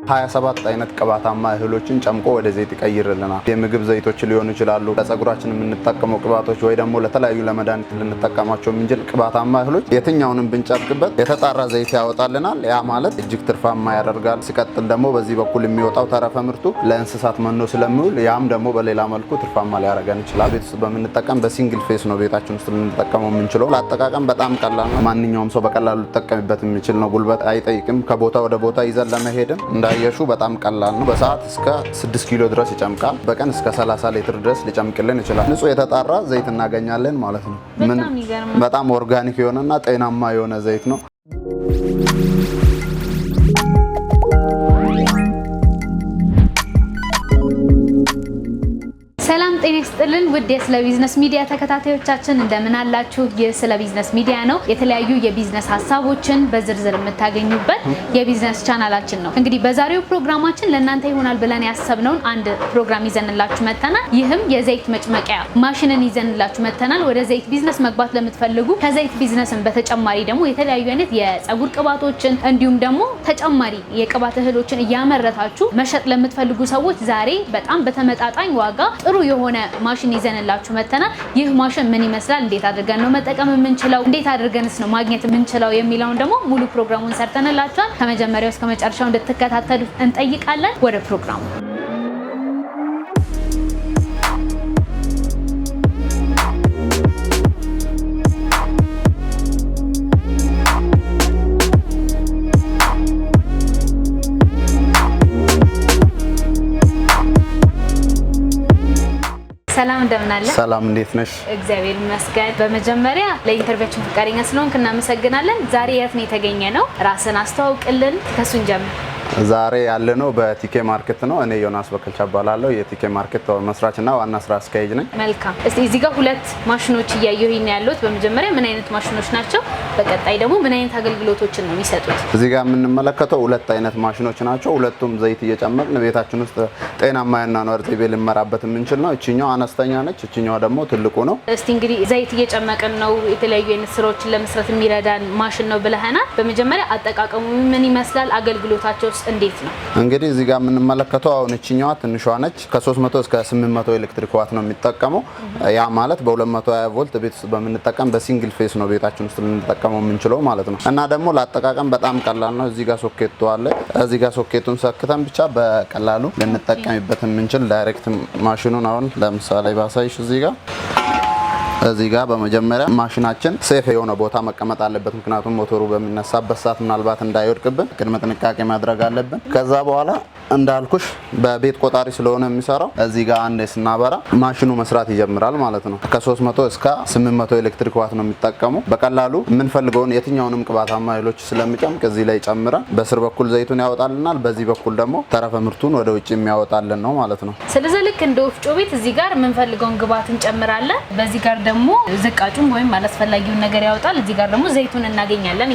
27 አይነት ቅባታማ እህሎችን ጨምቆ ወደ ዘይት ይቀይርልናል። የምግብ ዘይቶች ሊሆኑ ይችላሉ፣ ለፀጉራችን የምንጠቀመው ቅባቶች ወይ ደግሞ ለተለያዩ ለመድኃኒት ልንጠቀማቸው የምንችል ቅባታማ እህሎች የትኛውንም ብንጨምቅበት የተጣራ ዘይት ያወጣልናል። ያ ማለት እጅግ ትርፋማ ያደርጋል። ሲቀጥል ደግሞ በዚህ በኩል የሚወጣው ተረፈ ምርቱ ለእንስሳት መኖ ስለሚውል ያም ደግሞ በሌላ መልኩ ትርፋማ ሊያደርገን ይችላል። ቤት ውስጥ በምንጠቀም በሲንግል ፌስ ነው ቤታችን ውስጥ ልንጠቀመው የምንችለው። ለአጠቃቀም በጣም ቀላል ነው። ማንኛውም ሰው በቀላሉ ሊጠቀምበት የሚችል ነው። ጉልበት አይጠይቅም። ከቦታ ወደ ቦታ ይዘን ለመሄድም እንዳየሹ በጣም ቀላል ነው። በሰዓት እስከ 6 ኪሎ ድረስ ይጨምቃል። በቀን እስከ 30 ሊትር ድረስ ሊጨምቅልን ይችላል። ንጹህ የተጣራ ዘይት እናገኛለን ማለት ነው። በጣም ኦርጋኒክ የሆነና ጤናማ የሆነ ዘይት ነው። ሰላም ጤና ይስጥልን ውድ የስለ ቢዝነስ ሚዲያ ተከታታዮቻችን እንደምን አላችሁ? የስለ ቢዝነስ ሚዲያ ነው። የተለያዩ የቢዝነስ ሀሳቦችን በዝርዝር የምታገኙበት የቢዝነስ ቻናላችን ነው። እንግዲህ በዛሬው ፕሮግራማችን ለእናንተ ይሆናል ብለን ያሰብነውን አንድ ፕሮግራም ይዘንላችሁ መተናል። ይህም የዘይት መጭመቂያ ማሽንን ይዘንላችሁ መተናል። ወደ ዘይት ቢዝነስ መግባት ለምትፈልጉ ከዘይት ቢዝነስን በተጨማሪ ደግሞ የተለያዩ አይነት የፀጉር ቅባቶችን እንዲሁም ደግሞ ተጨማሪ የቅባት እህሎችን እያመረታችሁ መሸጥ ለምትፈልጉ ሰዎች ዛሬ በጣም በተመጣጣኝ ዋጋ ጥሩ የሆነ ማሽን ይዘንላችሁ መተናል። ይህ ማሽን ምን ይመስላል፣ እንዴት አድርገን ነው መጠቀም የምንችለው፣ እንዴት አድርገንስ ነው ማግኘት የምንችለው የሚለውን ደግሞ ሙሉ ፕሮግራሙን ሰርተንላችኋል። ከመጀመሪያው እስከ መጨረሻው እንድትከታተሉ እንጠይቃለን። ወደ ፕሮግራሙ ሰላም እንደምን አለ? ሰላም እንዴት ነሽ? እግዚአብሔር ይመስገን። በመጀመሪያ ለኢንተርቪውችን ፍቃደኛ ስለሆንክ እናመሰግናለን። ዛሬ የት ነው የተገኘ ነው? ራስን አስተዋውቅልን፣ ከሱን ጀምር። ዛሬ ያለነው በቲኬ ማርኬት ነው። እኔ ዮናስ በከልቻ እባላለሁ። የቲኬ ማርኬት መስራችና ዋና ስራ አስኪያጅ ነኝ። መልካም። እስቲ እዚህ ጋር ሁለት ማሽኖች እያየሁኝ ያሉት በመጀመሪያ ምን አይነት ማሽኖች ናቸው? በቀጣይ ደግሞ ምን አይነት አገልግሎቶችን ነው የሚሰጡት? እዚህ ጋር የምንመለከተው ሁለት አይነት ማሽኖች ናቸው። ሁለቱም ዘይት እየጨመቅን ቤታችን ውስጥ ጤናማ የአኗኗር ዘይቤ ልንመራበት የምንችል ነው። እቺኛው አነስተኛ ነች፣ እቺኛው ደግሞ ትልቁ ነው። እስቲ እንግዲህ ዘይት እየጨመቅን ነው የተለያዩ አይነት ስራዎችን ለመስራት የሚረዳን ማሽን ነው ብለህናል። በመጀመሪያ አጠቃቀሙ ምን ይመስላል? አገልግሎታቸው እንዴት ነው? እንግዲህ እዚህ ጋር የምንመለከተው አሁን እቺኛዋ ትንሿ ነች። ከ300 እስከ 800 ኤሌክትሪክ ዋት ነው የሚጠቀመው። ያ ማለት በ220 ቮልት ቤት ውስጥ በምንጠቀም በሲንግል ፌስ ነው ቤታችን ውስጥ ልንጠቀመው የምንችለው ማለት ነው። እና ደግሞ ለአጠቃቀም በጣም ቀላል ነው። እዚህ ጋር ሶኬቱ አለ። እዚህ ጋር ሶኬቱን ሰክተን ብቻ በቀላሉ ልንጠቀምበት የምንችል ዳይሬክት ማሽኑን አሁን ለምሳሌ ባሳይሽ እዚህ ጋር በመጀመሪያ ማሽናችን ሴፍ የሆነ ቦታ መቀመጥ አለበት። ምክንያቱም ሞተሩ በሚነሳበት ሰዓት ምናልባት እንዳይወድቅብን ቅድመ ጥንቃቄ ማድረግ አለብን። ከዛ በኋላ እንዳልኩሽ በቤት ቆጣሪ ስለሆነ የሚሰራው እዚህ ጋር አንዴ ስናበራ ማሽኑ መስራት ይጀምራል ማለት ነው። ከ300 እስከ 800 ኤሌክትሪክ ዋት ነው የሚጠቀሙ። በቀላሉ የምንፈልገውን የትኛውንም ቅባታማ እህሎች ስለሚጨምቅ እዚህ ላይ ጨምረን በስር በኩል ዘይቱን ያወጣልናል፣ በዚህ በኩል ደግሞ ተረፈ ምርቱን ወደ ውጭ የሚያወጣልን ነው ማለት ነው። ስለዚህ ልክ እንደ ወፍጮ ቤት እዚህ ጋር የምንፈልገውን ግብአት እንጨምራለን፣ በዚህ ጋር ደግሞ ዝቃጩን ወይም አላስፈላጊውን ነገር ያወጣል፣ እዚህ ጋር ደግሞ ዘይቱን እናገኛለን።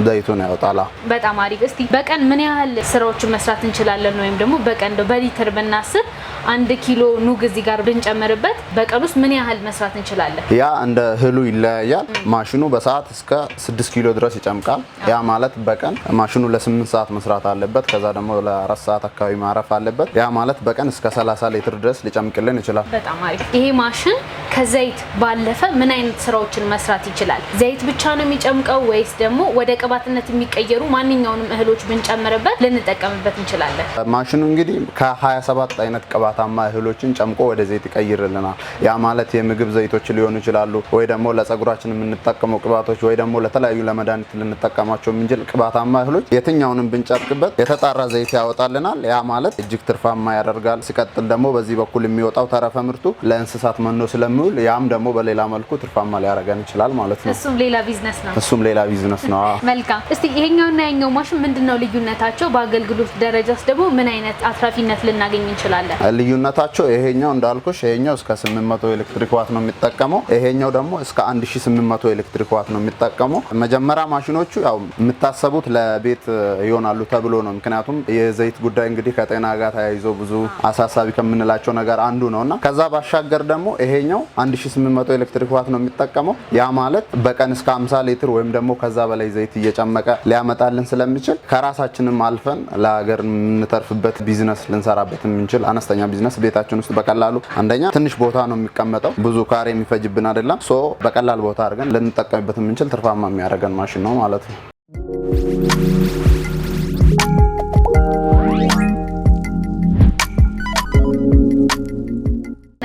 ዘይቱን ያወጣል። በጣም አሪፍ። እስቲ በቀን ምን ያህል ስራዎችን መስራት እንችላለን? ወይም ደግሞ በቀን በሊትር ብናስብ 1 ኪሎ ኑግ እዚህ ጋር ብንጨምርበት በቀን ውስጥ ምን ያህል መስራት እንችላለን? ያ እንደ እህሉ ይለያያል። ማሽኑ በሰዓት እስከ 6 ኪሎ ድረስ ይጨምቃል። ያ ማለት በቀን ማሽኑ ለ8 ሰዓት መስራት አለበት። ከዛ ደግሞ ለ4 ሰዓት አካባቢ ማረፍ አለበት። ያ ማለት በቀን እስከ 30 ሊትር ድረስ ሊጨምቅልን ይችላል። በጣም አሪፍ። ይሄ ማሽን ከዘይት ባለፈ ምን አይነት ስራዎችን መስራት ይችላል? ዘይት ብቻ ነው የሚጨምቀው ወይስ ደግሞ ወደ ቅባትነት የሚቀየሩ ማንኛውንም እህሎች ብንጨምርበት ልንጠቀምበት እንችላለን? ማሽኑ እንግዲህ ከ27 አይነት ቅባታማ እህሎችን ጨምቆ ወደ ዘይት ይቀይርልናል። ያ ማለት የምግብ ዘይቶች ሊሆኑ ይችላሉ፣ ወይ ደግሞ ለፀጉራችን የምንጠቀመው ቅባቶች፣ ወይ ደግሞ ለተለያዩ ለመድኃኒት ልንጠቀማቸው የምንችል ቅባታማ እህሎች የትኛውንም ብንጨምቅበት የተጣራ ዘይት ያወጣልናል። ያ ማለት እጅግ ትርፋማ ያደርጋል። ሲቀጥል ደግሞ በዚህ በኩል የሚወጣው ተረፈ ምርቱ ለእንስሳት መኖ ስለሚውል ያም ደግሞ በሌላ መልኩ ትርፋማ ሊያደርገን ይችላል ማለት ነው። እሱም ሌላ ቢዝነስ ነው። እሱም ሌላ ቢዝነስ ነው። መልካም። እስቲ ይሄኛውና ያኛው ማሽን ምንድነው ልዩነታቸው? በአገልግሎት ደረጃስ ደግሞ ምን አይነት አትራፊነት ልናገኝ እንችላለን? ልዩነታቸው ይሄኛው እንዳልኩሽ ይሄኛው እስከ 800 ኤሌክትሪክ ዋት ነው የሚጠቀመው። ይሄኛው ደግሞ እስከ 1800 ኤሌክትሪክ ዋት ነው የሚጠቀመው። መጀመሪያ ማሽኖቹ ያው የምታሰቡት ለቤት ይሆናሉ ተብሎ ነው። ምክንያቱም የዘይት ጉዳይ እንግዲህ ከጤና ጋር ተያይዞ ብዙ አሳሳቢ ከምንላቸው ነገር አንዱ ነውና ከዛ ባሻገር ደግሞ ይሄኛው 1800 ኤሌክትሪክ ዋት ነው የሚጠቀመው። ያ ማለት በቀን እስከ 50 ሊትር ወይም ደግሞ ከዛ በላይ ዘይት እየጨመቀ ሊያመጣልን ስለሚችል ከራሳችንም አልፈን ለሀገር የምንተርፍበት ቢዝነስ ልንሰራበት የምንችል አነስተኛ ቢዝነስ ቤታችን ውስጥ በቀላሉ አንደኛ ትንሽ ቦታ ነው የሚቀመጠው፣ ብዙ ካሬ የሚፈጅብን አይደለም። ሶ በቀላል ቦታ አድርገን ልንጠቀምበት የምንችል ትርፋማ የሚያደርገን ማሽን ነው ማለት ነው።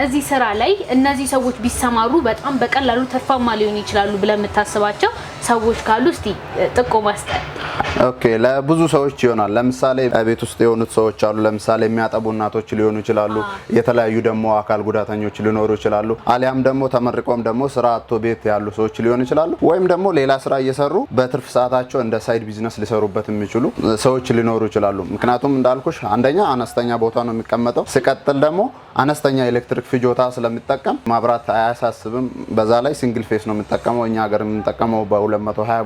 እዚህ ስራ ላይ እነዚህ ሰዎች ቢሰማሩ በጣም በቀላሉ ትርፋማ ሊሆኑ ይችላሉ ብለን የምታስባቸው ሰዎች ካሉ እስቲ ጥቆማ ስጠን። ኦኬ፣ ለብዙ ሰዎች ይሆናል። ለምሳሌ ቤት ውስጥ የሆኑት ሰዎች አሉ። ለምሳሌ የሚያጠቡ እናቶች ሊሆኑ ይችላሉ። የተለያዩ ደግሞ አካል ጉዳተኞች ሊኖሩ ይችላሉ። አሊያም ደግሞ ተመርቆም ደግሞ ስራ አጥቶ ቤት ያሉ ሰዎች ሊሆኑ ይችላሉ። ወይም ደግሞ ሌላ ስራ እየሰሩ በትርፍ ሰዓታቸው እንደ ሳይድ ቢዝነስ ሊሰሩበት የሚችሉ ሰዎች ሊኖሩ ይችላሉ። ምክንያቱም እንዳልኩሽ አንደኛ አነስተኛ ቦታ ነው የሚቀመጠው፣ ሲቀጥል ደግሞ አነስተኛ ኤሌክትሪክ ፍጆታ ስለሚጠቀም ማብራት አያሳስብም። በዛ ላይ ሲንግል ፌስ ነው የሚጠቀመው። እኛ ሀገር የምንጠቀመው በ220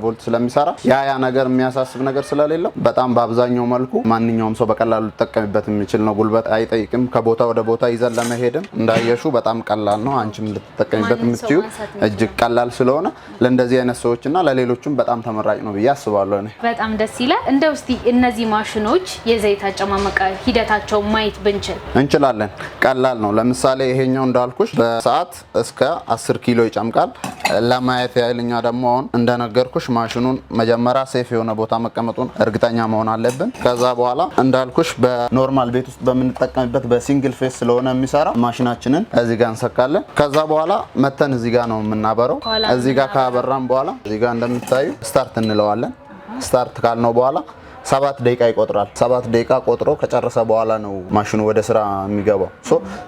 ቮልት ስለሚሰራ ያ ነገር የሚያሳስብ ነገር ስለሌለው በጣም በአብዛኛው መልኩ ማንኛውም ሰው በቀላሉ ሊጠቀምበት የሚችል ነው። ጉልበት አይጠይቅም። ከቦታ ወደ ቦታ ይዘን ለመሄድም እንዳየሹ በጣም ቀላል ነው። አንቺም ልትጠቀምበት የምትችዩ እጅግ ቀላል ስለሆነ ለእንደዚህ አይነት ሰዎችና ለሌሎችም በጣም ተመራጭ ነው ብዬ አስባለሁ። እኔ በጣም ደስ ይላል። እንደው እስቲ እነዚህ ማሽኖች የዘይት አጨማመቅ ሂደታቸው ማየት ብንችል እንችላለን። ቀላል ነው። ለምሳሌ ይሄኛው እንዳልኩሽ በሰዓት እስከ 10 ኪሎ ይጨምቃል። ለማየት ያህልኛ ደግሞ አሁን እንደነገርኩሽ ማሽኑን መጀመሪያ ሴፍ የሆነ ቦታ መቀመጡን እርግጠኛ መሆን አለብን። ከዛ በኋላ እንዳልኩሽ በኖርማል ቤት ውስጥ በምንጠቀምበት በሲንግል ፌስ ስለሆነ የሚሰራ ማሽናችንን እዚህ ጋር እንሰካለን። ከዛ በኋላ መተን እዚህ ጋር ነው የምናበረው። እዚህ ጋር ካበራን በኋላ እዚህ ጋር እንደምታዩ ስታርት እንለዋለን። ስታርት ካልነው በኋላ 7 ደቂቃ ይቆጥራል። 7 ደቂቃ ቆጥሮ ከጨረሰ በኋላ ነው ማሽኑ ወደ ስራ የሚገባው።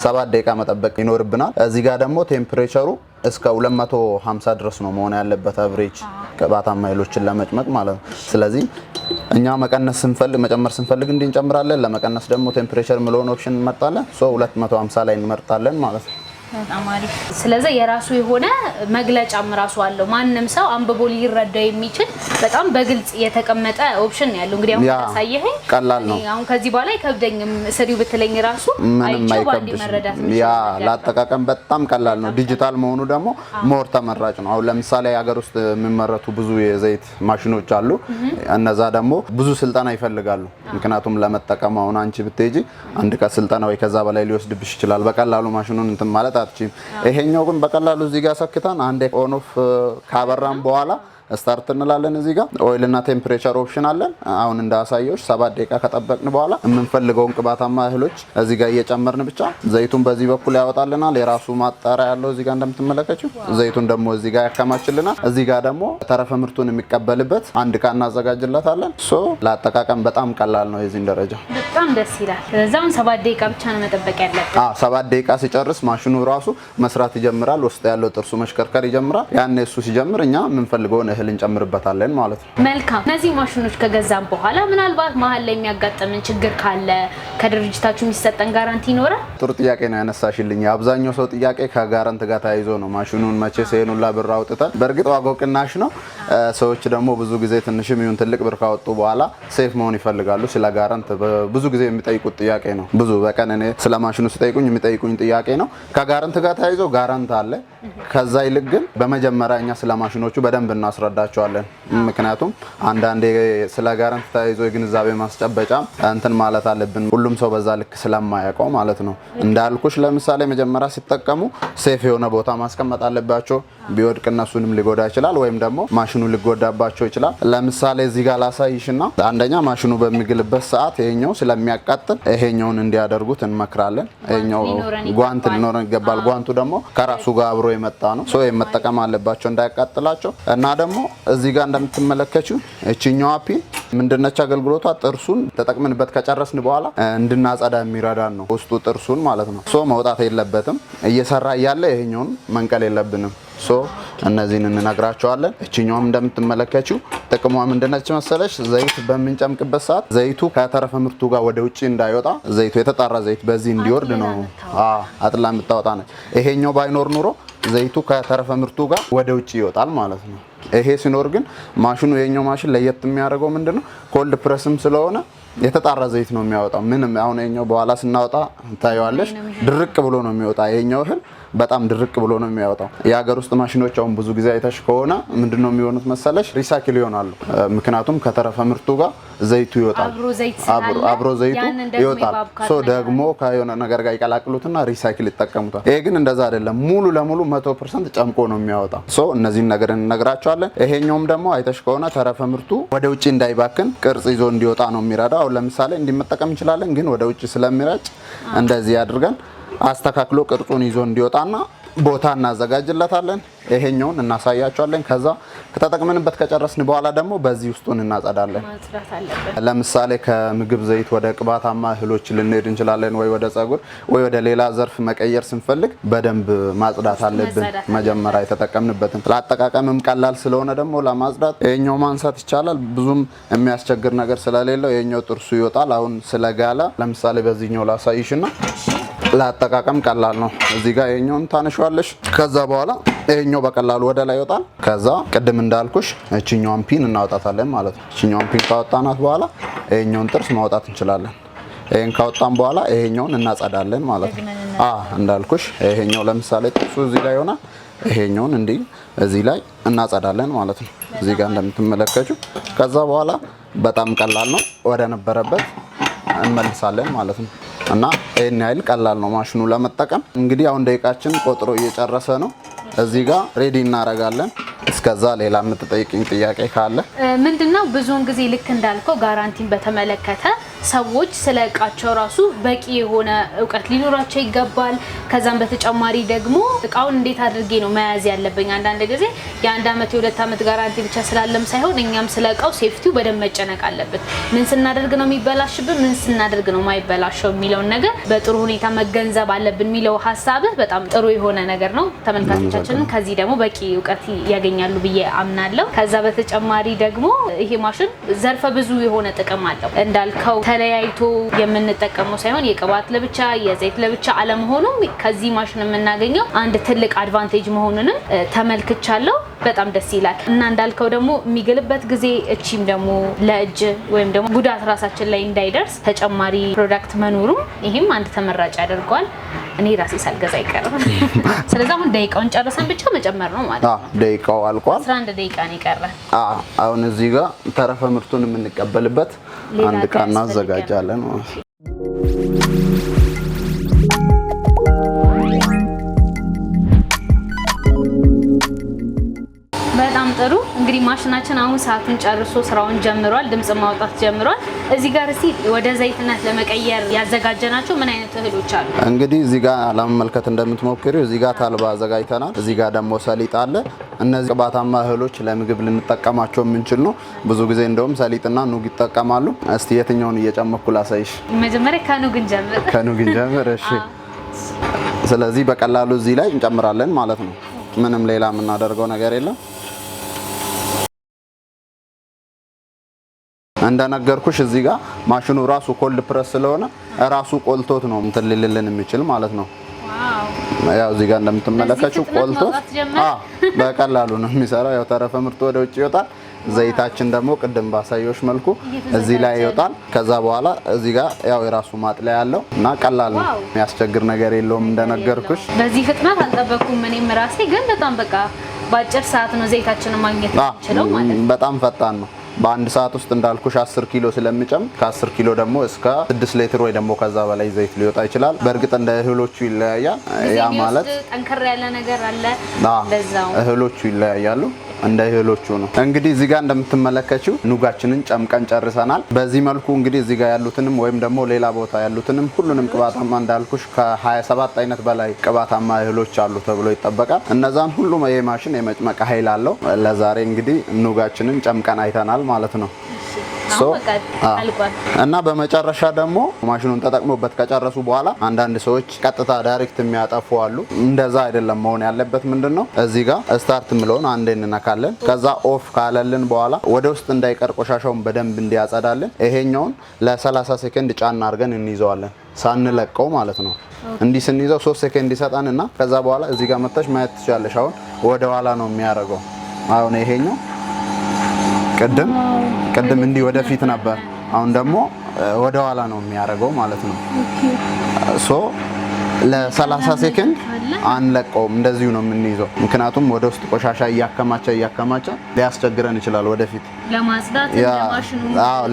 7 ደቂቃ መጠበቅ ይኖርብናል። እዚህ ጋር ደግሞ ቴምፕሬቸሩ እስከ 250 ድረስ ነው መሆን ያለበት አቨሬጅ ቅባታማ ኃይሎችን ለመጭመቅ ማለት ነው። ስለዚህ እኛ መቀነስ ስንፈልግ መጨመር ስንፈልግ እንጨምራለን። ለመቀነስ ደግሞ ቴምፕሬቸር ምለውን ኦፕሽን እንመርጣለን። 250 ላይ እንመርጣለን ማለት ነው። በጣም አሪፍ። ስለዚህ የራሱ የሆነ መግለጫም ራሱ አለው። ማንም ሰው አንብቦ ሊረዳው የሚችል በጣም በግልጽ የተቀመጠ ኦፕሽን ነው ያለው። እንግዲህ አሁን ታሳየኸኝ ቀላል ነው። አሁን ከዚህ በኋላ አይከብደኝም። ስሪው ብትለኝ ራሱ አይቼው ባንዲ መረዳት ነው። ያ ለአጠቃቀም በጣም ቀላል ነው። ዲጂታል መሆኑ ደግሞ ሞር ተመራጭ ነው። አሁን ለምሳሌ ሀገር ውስጥ የሚመረቱ ብዙ የዘይት ማሽኖች አሉ። እነዛ ደግሞ ብዙ ስልጠና ይፈልጋሉ። ምክንያቱም ለመጠቀም አሁን አንቺ ብትሄጂ አንድ ቀን ስልጠና ወይ ከዛ በላይ ሊወስድብሽ ይችላል። በቀላሉ ማሽኑን እንትን ማለት አትችይም። ይሄኛው ግን በቀላሉ እዚህ ጋር ሰክተን አንዴ ኦን ኦፍ ካበራን በኋላ ስታርት እንላለን። እዚህ ጋር ኦይልና ቴምፕሬቸር ኦፕሽን አለን። አሁን እንዳሳየዎች 7 ደቂቃ ከጠበቅን በኋላ የምንፈልገውን ቅባታማ እህሎች እዚህ ጋር እየጨመርን ብቻ ዘይቱን በዚህ በኩል ያወጣልናል። የራሱ ማጣሪያ ያለው እዚህ ጋር እንደምትመለከቱት ዘይቱን ደግሞ እዚህ ጋር ያከማችልናል። እዚህ ጋር ደግሞ ተረፈ ምርቱን የሚቀበልበት አንድ ዕቃ እናዘጋጅለታለን። ለአጠቃቀም በጣም ቀላል ነው። የዚህን ደረጃ በጣም ደስ ይላል። ስለዚህ 7 ደቂቃ ብቻ ነው መጠበቅ ያለበት። 7 ደቂቃ ሲጨርስ ማሽኑ ራሱ መስራት ይጀምራል። ውስጥ ያለው ጥርሱ መሽከርከር ይጀምራል። ያን እሱ ሲጀምር እኛ የምንፈልገውን እህል እንጨምርበታለን ማለት ነው። መልካም። እነዚህ ማሽኖች ከገዛን በኋላ ምናልባት መሀል ላይ የሚያጋጥምን ችግር ካለ ከድርጅታችሁ የሚሰጠን ጋራንቲ ይኖራል? ጥሩ ጥያቄ ነው ያነሳሽልኝ። አብዛኛው ሰው ጥያቄ ከጋራንት ጋር ተያይዞ ነው። ማሽኑን መቼ ሰይኑላ ብር አውጥተን በእርግጥ ዋጋው ቅናሽ ነው። ሰዎች ደግሞ ብዙ ጊዜ ትንሽም ይሁን ትልቅ ብር ካወጡ በኋላ ሴፍ መሆን ይፈልጋሉ። ስለ ጋራንት ብዙ ጊዜ የሚጠይቁት ጥያቄ ነው። ብዙ በቀን እኔ ስለ ማሽኑ ሲጠይቁኝ የሚጠይቁኝ ጥያቄ ነው። ከጋራንት ጋር ተያይዞ ጋራንት አለ። ከዛ ይልቅ ግን በመጀመሪያ እኛ ስለ ማሽኖቹ በደንብ እናስረዳቸዋለን። ምክንያቱም አንዳንዴ ስለ ጋራንት ተያይዞ የግንዛቤ ማስጨበጫ እንትን ማለት አለብን። ሁሉም ሰው በዛ ልክ ስለማያውቀው ማለት ነው። እንዳልኩሽ ለምሳሌ መጀመሪያ ሲጠቀሙ ሴፍ የሆነ ቦታ ማስቀመጥ አለባቸው። ቢወድቅ እነሱንም ሊጎዳ ይችላል፣ ወይም ደግሞ ማሽኑ ሊጎዳባቸው ይችላል። ለምሳሌ እዚህ ጋር ላሳይሽና አንደኛ ማሽኑ በሚግልበት ሰዓት ይሄኛው ስለሚያቃጥል ይሄኛውን እንዲያደርጉት እንመክራለን። ይሄኛው ጓንት ሊኖረን ይገባል። ጓንቱ ደግሞ ከራሱ ጋር አብሮ የመጣ ነው። መጠቀም አለባቸው እንዳያቃጥላቸው። እና ደግሞ እዚህ ጋር እንደምትመለከቱ እቺኛዋ ፒን ምንድነች አገልግሎቷ? ጥርሱን ተጠቅመንበት ከጨረስን በኋላ እንድናጸዳ የሚረዳን ነው። ውስጡ ጥርሱን ማለት ነው። ሶ መውጣት የለበትም። እየሰራ እያለ ይሄኛውን መንቀል የለብንም። ሶ እነዚህን እንነግራቸዋለን። እቺኛውም እንደምትመለከቺው ጥቅሟ ምንድነች መሰለሽ? ዘይት በምንጨምቅበት ሰዓት ዘይቱ ከተረፈ ምርቱ ጋር ወደ ውጪ እንዳይወጣ ዘይቱ የተጣራ ዘይት በዚህ እንዲወርድ ነው አጥላ የምታወጣ ነች። ይሄኛው ባይኖር ኑሮ ዘይቱ ከተረፈ ምርቱ ጋር ወደ ውጪ ይወጣል ማለት ነው። ይሄ ሲኖር ግን ማሽኑ የኛው ማሽን ለየት የሚያደርገው ምንድነው? ኮልድ ፕረስም ስለሆነ የተጣራ ዘይት ነው የሚያወጣው። ምንም አሁን የኛው በኋላ ስናወጣ ታዩዋለሽ ድርቅ ብሎ ነው የሚወጣ። የኛው እህል በጣም ድርቅ ብሎ ነው የሚያወጣው። የሀገር ውስጥ ማሽኖች አሁን ብዙ ጊዜ አይተሽ ከሆነ ምንድነው የሚሆኑት መሰለሽ? ሪሳይክል ይሆናሉ። ምክንያቱም ከተረፈ ምርቱ ጋር ዘይቱ ይወጣል፣ አብሮ ዘይቱ ይወጣል። ሶ ደግሞ ከሆነ ነገር ጋር ይቀላቅሉትና ሪሳይክል ይጠቀሙታል። ይሄ ግን እንደዛ አይደለም። ሙሉ ለሙሉ 100% ጨምቆ ነው የሚያወጣው። ሶ እነዚህን ነገር እንነግራቸዋለን። ይሄኛውም ደግሞ አይተሽ ከሆነ ተረፈ ምርቱ ወደ ውጪ እንዳይባክን ቅርጽ ይዞ እንዲወጣ ነው የሚረዳው። አሁን ለምሳሌ እንዲመጠቀም እንችላለን፣ ግን ወደ ውጪ ስለሚረጭ እንደዚህ አድርገን አስተካክሎ ቅርጹን ይዞ እንዲወጣና ቦታ እናዘጋጅለታለን። ይሄኛውን እናሳያቸዋለን። ከዛ ከተጠቅመንበት ከጨረስን በኋላ ደግሞ በዚህ ውስጡን እናጸዳለን። ለምሳሌ ከምግብ ዘይት ወደ ቅባታማ እህሎች ልንሄድ እንችላለን፣ ወይ ወደ ጸጉር ወይ ወደ ሌላ ዘርፍ መቀየር ስንፈልግ በደንብ ማጽዳት አለብን። መጀመሪያ የተጠቀምንበትን ለአጠቃቀምም ቀላል ስለሆነ ደግሞ ለማጽዳት ይሄኛው ማንሳት ይቻላል። ብዙም የሚያስቸግር ነገር ስለሌለው ይሄኛው ጥርሱ ይወጣል። አሁን ስለጋለ ለምሳሌ በዚህኛው ላሳይሽና ለአጠቃቀም ቀላል ነው። እዚህ ጋር ይሄኛውን ታነሻለሽ። ከዛ በኋላ ይሄኛው በቀላሉ ወደ ላይ ይወጣል። ከዛ ቅድም እንዳልኩሽ እቺኛውን ፒን እናወጣታለን ማለት ነው። እቺኛውን ፒን ካወጣናት በኋላ ይሄኛውን ጥርስ ማውጣት እንችላለን። ይሄን ካወጣን በኋላ ይሄኛውን እናጸዳለን ማለት ነው። እንዳልኩሽ ይሄኛው ለምሳሌ ጥርሱ እዚህ ላይ ይሆናል። ይሄኛውን እንዲህ እዚህ ላይ እናጸዳለን ማለት ነው። እዚህ ጋር እንደምትመለከቱ። ከዛ በኋላ በጣም ቀላል ነው። ወደ ነበረበት እንመልሳለን ማለት ነው። እና ይሄን ያህል ቀላል ነው ማሽኑ ለመጠቀም። እንግዲህ አሁን ደቂቃችን ቆጥሮ እየጨረሰ ነው። እዚህ ጋር ሬዲ እናደርጋለን። እስከዛ ሌላ የምትጠይቅኝ ጥያቄ ካለ? ምንድነው ብዙውን ጊዜ ልክ እንዳልከው ጋራንቲን በተመለከተ ሰዎች ስለ እቃቸው ራሱ በቂ የሆነ እውቀት ሊኖራቸው ይገባል። ከዛም በተጨማሪ ደግሞ እቃውን እንዴት አድርጌ ነው መያዝ ያለብኝ? አንዳንድ ጊዜ የ1 አመት የ2 አመት ጋራንቲ ብቻ ስላለም ሳይሆን እኛም ስለ እቃው ሴፍቲው በደንብ መጨነቅ አለበት። ምን ስናደርግ ነው የሚበላሽብን፣ ምን ስናደርግ ነው ማይበላሽው የሚለውን ነገር በጥሩ ሁኔታ መገንዘብ አለብን የሚለው ሀሳብህ በጣም ጥሩ የሆነ ነገር ነው። ተመልካቾቻችንን ከዚህ ደግሞ በቂ እውቀት ያገኛሉ ብዬ አምናለሁ። ከዛ በተጨማሪ ደግሞ ይሄ ማሽን ዘርፈ ብዙ የሆነ ጥቅም አለው እንዳልከው ተለያይቶ የምንጠቀመው ሳይሆን የቅባት ለብቻ የዘይት ለብቻ አለመሆኑም ከዚህ ማሽን የምናገኘው አንድ ትልቅ አድቫንቴጅ መሆኑንም ተመልክቻለሁ። በጣም ደስ ይላል እና እንዳልከው ደግሞ የሚገልበት ጊዜ እቺም ደግሞ ለእጅ ወይም ደግሞ ጉዳት ራሳችን ላይ እንዳይደርስ ተጨማሪ ፕሮዳክት መኖሩ ይሄም አንድ ተመራጭ ያደርገዋል። እኔ ራሴ ሳልገዛ አይቀርም። ስለዚህ አሁን ደቂቃውን ጨርሰን ብቻ መጨመር ነው ማለት ነው። ደቂቃው አልቋል። 11 ደቂቃ ነው የቀረ። አሁን እዚህ ጋር ተረፈ ምርቱን የምንቀበልበት አንድ ዕቃ እናዘጋጃለን ማለት ነው። በጣም ጥሩ። እንግዲህ ማሽናችን አሁን ሰዓቱን ጨርሶ ስራውን ጀምሯል፣ ድምጽ ማውጣት ጀምሯል። እዚህ ጋር እስቲ ወደ ዘይትነት ለመቀየር ያዘጋጀናቸው ምን አይነት እህሎች አሉ? እንግዲህ እዚህ ጋር ለመመልከት እንደምትሞክሪው እዚህ ጋር ታልባ አዘጋጅተናል። እዚህ ጋር ደግሞ ሰሊጥ አለ። እነዚህ ቅባታማ እህሎች ለምግብ ልንጠቀማቸው የምንችል ነው። ብዙ ጊዜ እንደውም ሰሊጥና ኑግ ይጠቀማሉ። እስቲ የትኛውን እየጨመኩ ላሳይሽ? መጀመሪያ ከኑግ እንጀምር። ከኑግ እንጀምር። እሺ። ስለዚህ በቀላሉ እዚህ ላይ እንጨምራለን ማለት ነው። ምንም ሌላ የምናደርገው ነገር የለም። እንደነገርኩሽ እዚህ ጋር ማሽኑ ራሱ ኮልድ ፕረስ ስለሆነ ራሱ ቆልቶት ነው እንትን ሊልልን የሚችል ማለት ነው። ያው እዚህ ጋር እንደምትመለከቱት ቆልቶት በቀላሉ ነው የሚሰራው። ያው ተረፈ ምርቱ ወደ ውጭ ይወጣል። ዘይታችን ደግሞ ቅድም ባሳየሽ መልኩ እዚህ ላይ ይወጣል። ከዛ በኋላ እዚህ ጋር ያው የራሱ ማጥለያ ያለው እና ቀላል ነው፣ የሚያስቸግር ነገር የለውም። እንደነገርኩሽ በዚህ ፍጥነት አልጠበኩም እኔም ራሴ፣ ግን በጣም በቃ በአጭር ሰዓት ነው ዘይታችንን ማግኘት የምንችለው ማለት ነው። በጣም ፈጣን ነው። በአንድ ሰዓት ውስጥ እንዳልኩሽ 10 ኪሎ ስለሚጨም ከ10 ኪሎ ደግሞ እስከ 6 ሊትር ወይ ደግሞ ከዛ በላይ ዘይት ሊወጣ ይችላል። በእርግጥ እንደ እህሎቹ ይለያያል። ያ ማለት ጠንከር ያለ ነገር አለ፣ እንደዛው እህሎቹ ይለያያሉ። እንደ እህሎቹ ነው። እንግዲህ እዚህ ጋር እንደምትመለከቱው ኑጋችንን ጨምቀን ጨርሰናል። በዚህ መልኩ እንግዲህ እዚህ ጋር ያሉትንም ወይም ደግሞ ሌላ ቦታ ያሉትንም ሁሉንም ቅባታማ እንዳልኩሽ ከ27 አይነት በላይ ቅባታማ እህሎች አሉ ተብሎ ይጠበቃል። እነዛን ሁሉ ይሄ ማሽን የመጭመቅ ኃይል አለው። ለዛሬ እንግዲህ ኑጋችንን ጨምቀን አይተናል ማለት ነው። እና በመጨረሻ ደግሞ ማሽኑን ተጠቅሞበት ከጨረሱ በኋላ አንዳንድ ሰዎች ቀጥታ ዳይሬክት የሚያጠፉ አሉ። እንደዛ አይደለም መሆን ያለበት። ምንድነው እዚህ ጋር ስታርት ምለውን አንዴ እንነካለን። ከዛ ኦፍ ካለልን በኋላ ወደ ውስጥ እንዳይቀር ቆሻሻውን በደንብ እንዲያጸዳልን ይሄኛውን ለ30 ሴኮንድ ጫና አድርገን እንይዘዋለን ሳንለቀው ማለት ነው። እንዲህ ስንይዘው 3 ሴኮንድ ይሰጣንና ከዛ በኋላ እዚህ ጋር መጥተሽ ማየት ትችላለሽ። አሁን ወደ ኋላ ነው የሚያደርገው። አሁን ይሄኛው ቅድም እንዲህ ወደፊት ነበር፣ አሁን ደግሞ ወደ ኋላ ነው የሚያደርገው ማለት ነው። ሶ ለ30 ሴኮንድ አንለቀውም፣ እንደዚሁ ነው የምንይዘው። ምክንያቱም ወደ ውስጥ ቆሻሻ እያከማቸ ሊያስቸግረን ይችላል ወደፊት ለማጽዳት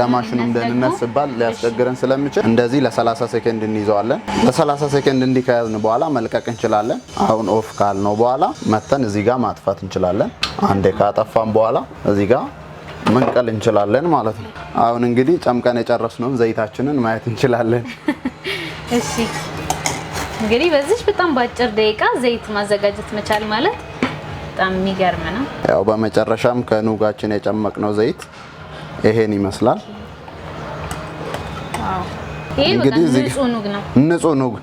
ለማሽኑም ደህንነት ሲባል ሊያስቸግረን ስለሚችል እንደዚህ ለ30 ሴኮንድ እንይዘዋለን። ለ30 ሴኮንድ እንዲህ ከያዝን በኋላ መልቀቅ እንችላለን። አሁን ኦፍ ካልነው በኋላ መተን እዚህ ጋር ማጥፋት እንችላለን። አንዴ ካጠፋን በኋላ እዚህ ጋር መንቀል እንችላለን ማለት ነው። አሁን እንግዲህ ጨምቀን የጨረስነውን ዘይታችንን ማየት እንችላለን። እሺ እንግዲህ በዚህ በጣም ባጭር ደቂቃ ዘይት ማዘጋጀት መቻል ማለት በጣም የሚገርም ነው። ያው በመጨረሻም ከኑጋችን የጨመቅነው ዘይት ይሄን ይመስላል። እንግዲህ ንጹህ ኑግ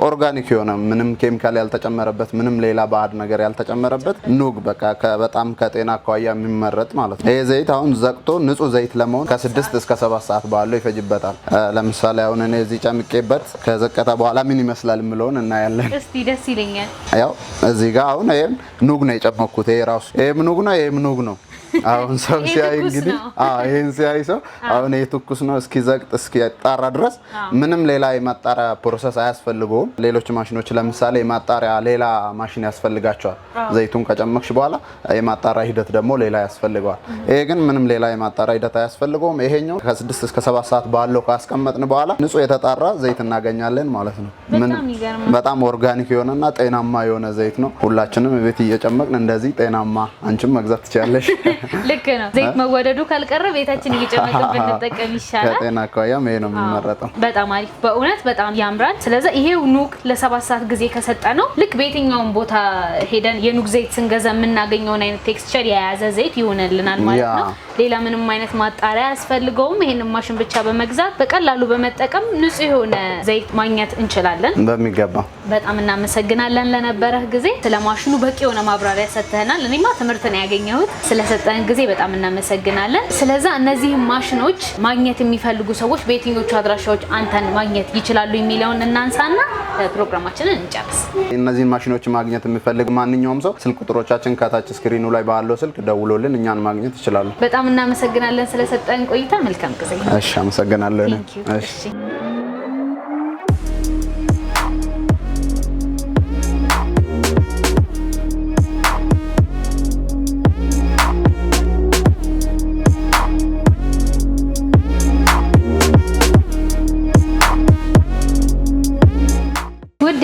ኦርጋኒክ የሆነ ምንም ኬሚካል ያልተጨመረበት ምንም ሌላ ባዕድ ነገር ያልተጨመረበት ኑግ በቃ በጣም ከጤና አኳያ የሚመረጥ ማለት ነው። ይሄ ዘይት አሁን ዘቅቶ ንጹህ ዘይት ለመሆን ከ6 እስከ 7 ሰዓት ባለው ይፈጅበታል። ለምሳሌ አሁን እኔ እዚህ ጨምቄበት ከዘቀተ በኋላ ምን ይመስላል የምለውን እናያለን። እስቲ ደስ ይለኛል። ያው እዚህ ጋር አሁን ይሄን ኑግ ነው የጨመቅኩት። ይሄ ራሱ ይሄም ኑግ ነው። አሁን ሰው ሲያይ እንግዲህ ይሄን ሲያይ ሰው አሁን ይሄ ትኩስ ነው እስኪዘቅጥ እስኪጣራ ድረስ ምንም ሌላ የማጣሪያ ፕሮሰስ አያስፈልገውም። ሌሎች ማሽኖች ለምሳሌ የማጣሪያ ሌላ ማሽን ያስፈልጋቸዋል። ዘይቱን ከጨመቅሽ በኋላ የማጣሪያ ሂደት ደግሞ ሌላ ያስፈልገዋል። ይሄ ግን ምንም ሌላ የማጣሪያ ሂደት አያስፈልገውም። ይሄኛው ከ6 እስከ 7 ሰዓት ባለው ካስቀመጥን በኋላ ንጹህ የተጣራ ዘይት እናገኛለን ማለት ነው። በጣም ኦርጋኒክ የሆነና ጤናማ የሆነ ዘይት ነው። ሁላችንም ቤት እየጨመቅን እንደዚህ ጤናማ አንቺም መግዛት ትችላለሽ። ልክ ነው። ዘይት መወደዱ ካልቀረ ቤታችን እየጨመቅን ብንጠቀም ይሻላል። ከጤና አኳያም ይሄ ነው የሚመረጠው። በጣም አሪፍ፣ በእውነት በጣም ያምራል። ስለዚህ ይሄው ኑግ ለ7 ሰዓት ጊዜ ከሰጠ ነው ልክ በየትኛውም ቦታ ሄደን የኑግ ዘይት ስንገዛ የምናገኘውን አይነት ቴክስቸር የያዘ ዘይት ይሆንልናል ማለት ነው። ሌላ ምንም አይነት ማጣሪያ አያስፈልገውም። ይሄንን ማሽን ብቻ በመግዛት በቀላሉ በመጠቀም ንጹህ የሆነ ዘይት ማግኘት እንችላለን በሚገባ። በጣም እናመሰግናለን ለነበረህ ጊዜ። ስለ ማሽኑ በቂ የሆነ ማብራሪያ ሰጥተናል። እኔማ ትምህርት ነው ያገኘሁት። ስለሰጠን ጊዜ በጣም እናመሰግናለን። ስለዚህ እነዚህ ማሽኖች ማግኘት የሚፈልጉ ሰዎች በየትኞቹ አድራሻዎች አንተን ማግኘት ይችላሉ የሚለውን እናንሳና ፕሮግራማችንን እንጨርስ። እነዚህን ማሽኖች ማግኘት የሚፈልግ ማንኛውም ሰው ስልክ ቁጥሮቻችን ከታች ስክሪኑ ላይ ባለው ስልክ ደውሎልን እኛን ማግኘት ይችላሉ። በጣም እናመሰግናለን ስለሰጠን ቆይታ። መልካም ጊዜ። እሺ፣ አመሰግናለሁ። እሺ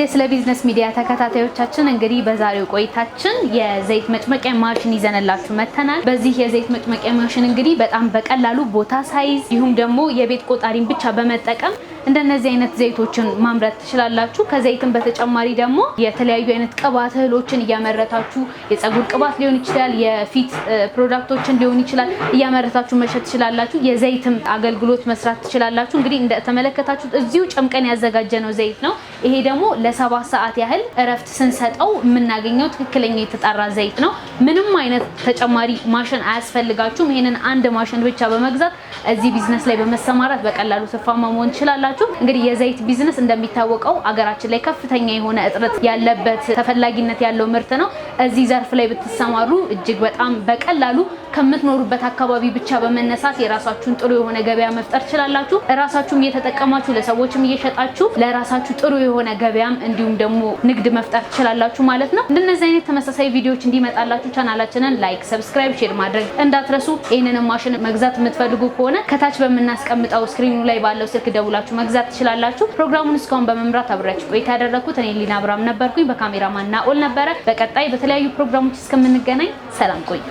ስለ ቢዝነስ ሚዲያ ተከታታዮቻችን እንግዲህ በዛሬው ቆይታችን የዘይት መጭመቂያ ማሽን ይዘንላችሁ መተናል። በዚህ የዘይት መጭመቂያ ማሽን እንግዲህ በጣም በቀላሉ ቦታ ሳይዝ ይሁን ደግሞ የቤት ቆጣሪን ብቻ በመጠቀም እንደነዚህ አይነት ዘይቶችን ማምረት ትችላላችሁ። ከዘይትም በተጨማሪ ደግሞ የተለያዩ አይነት ቅባት እህሎችን እያመረታችሁ የፀጉር ቅባት ሊሆን ይችላል፣ የፊት ፕሮዳክቶችን ሊሆን ይችላል እያመረታችሁ መሸጥ ትችላላችሁ። የዘይትም አገልግሎት መስራት ትችላላችሁ። እንግዲህ እንደተመለከታችሁት እዚሁ ጨምቀን ያዘጋጀነው ዘይት ነው። ይሄ ደግሞ ለ7 ሰዓት ያህል እረፍት ስንሰጠው የምናገኘው ትክክለኛ የተጣራ ዘይት ነው። ምንም አይነት ተጨማሪ ማሽን አያስፈልጋችሁም። ይሄንን አንድ ማሽን ብቻ በመግዛት እዚህ ቢዝነስ ላይ በመሰማራት በቀላሉ ትርፋማ መሆን ትችላላችሁ። እንግዲህ የዘይት ቢዝነስ እንደሚታወቀው አገራችን ላይ ከፍተኛ የሆነ እጥረት ያለበት ተፈላጊነት ያለው ምርት ነው። እዚህ ዘርፍ ላይ ብትሰማሩ እጅግ በጣም በቀላሉ ከምትኖሩበት አካባቢ ብቻ በመነሳት የራሳችሁን ጥሩ የሆነ ገበያ መፍጠር ትችላላችሁ። ራሳችሁም እየተጠቀማችሁ ለሰዎችም እየሸጣችሁ ለራሳችሁ ጥሩ የሆነ ገበያም እንዲሁም ደግሞ ንግድ መፍጠር ትችላላችሁ ማለት ነው። እንደነዚህ አይነት ተመሳሳይ ቪዲዮዎች እንዲመጣላችሁ ቻናላችንን ላይክ፣ ሰብስክራይብ፣ ሼር ማድረግ እንዳትረሱ። ይሄንን ማሽን መግዛት የምትፈልጉ ከሆነ ከታች በመናስቀምጠው ስክሪኑ ላይ ባለው ስልክ ደውላችሁ መግዛት ትችላላችሁ። ፕሮግራሙን እስካሁን በመምራት አብራችሁ ቆይታ ያደረኩት እኔ ሊና አብራም ነበርኩኝ። በካሜራማን ናኦል ነበረ። በቀጣይ በተለያዩ ፕሮግራሞች እስከምንገናኝ ሰላም ቆዩ።